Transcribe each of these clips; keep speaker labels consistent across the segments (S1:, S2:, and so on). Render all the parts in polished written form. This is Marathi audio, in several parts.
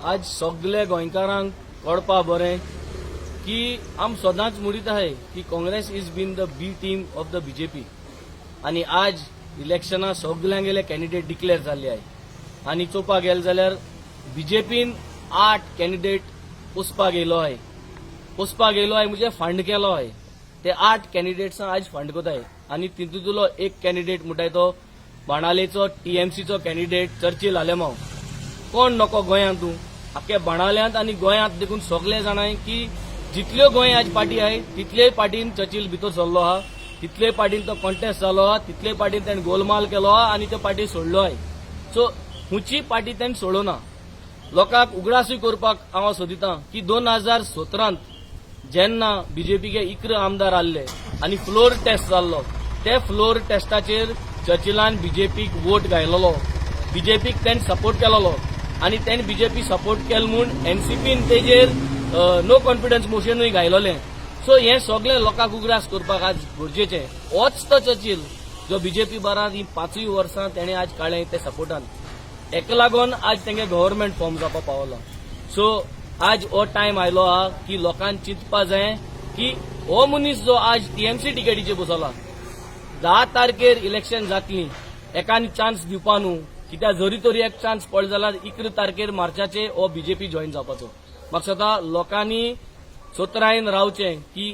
S1: आज सगळे गोंयकारांक कळपा बरें की आम सदांच म्हणीत आहे की Congress is been the B team of the BJP आणि आज इलेक्शनां सगळ्यांगेले कॅन्डिडेट डिक्लेअर जाल्ले आहे आणि चोवपाक गेले जाल्यार बीजेपीन 8 कॅन्डिडेट पोसपाक येयलो आहे म्हणजे फंड केलो आहे ते 8 कॅन्डिडेट्सां आज फंड कोताय आणि तितूंतलो एक कॅन्डिडेट म्हणटाय तो बाणालेचो टीएमसीचो कॅन्डिडेट चर्चिल आलेमांव. कोण नको गोंयांत तूं आख्या बाणाल्यांत आणि गोंयांत देखून सगळे जाणाय की जितल्यो गोंय आज पार्टी आहे तितलेय पार्टीन चर्चिल भितर सरलो आहा, तितले पार्टीन तो कॉन्टेस्ट जालो आहा, तितले पार्टीन ताणें गोलमाल केलो आहा आणि त्यो पार्टी सोडलो आहे. सो हुंची पार्टी ताणें सोडोना. लोकांक उगडासूय करपाक हांव सोदितां की 2017 जेन्ना बीजेपीचे 11 आमदार आसले आणि फ्लोर टेस्ट जाल्लो ते फ्लोर टेस्टाचेर चर्चिलान बीजेपीक वोट घायलोलो, बीजेपीक ताणें सपोर्ट केलोलो आणि ताणें बीजेपी सपोर्ट केलो म्हूण एनसीपीन तेजेर नो कॉन्फिडन्स मोशनूय घायलोलें. सो हें सगळें लोकांक उगडास करपाक आज गरजेचें. होच तो चर्चिल जो बीजेपी बारात ही 5 वर्सां तेणें आज काडलें ते सपोर्टान. हेका लागून आज तेंगे गव्हर्नमेंट फॉर्म जावपाक पावलो. सो आज हो टायम आयलो आहा की लोकांक चिंतपा जाय की हो मनीस जो आज टीएमसी टिकेटीचेर बसला 10 तारखेर इलेक्शन जातली एकानी चान्स दिवपा न्हू, कित्याक जरी तरी एक चान्स पडलो जाल्यार 11 तारखेर मार्चाचे हो बीजेपी जॉईन जावपाचो. म्हाका दिसता लोकांनी सोत्रायन रावचें की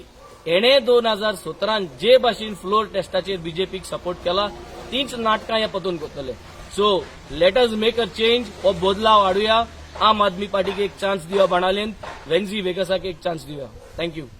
S1: एणे 2017 जे भाशेन फ्लोर टेस्टाचेर बीजेपीक सपोर्ट केला तीच नाटकां हे पतून करतले. So let us make a change. हो बदलाव हाडुया. आम आदमी पार्टीक एक चान्स दिवया बाणालेन, वेंझी वेगसाक एक चान्स दिवया. थँक्यू.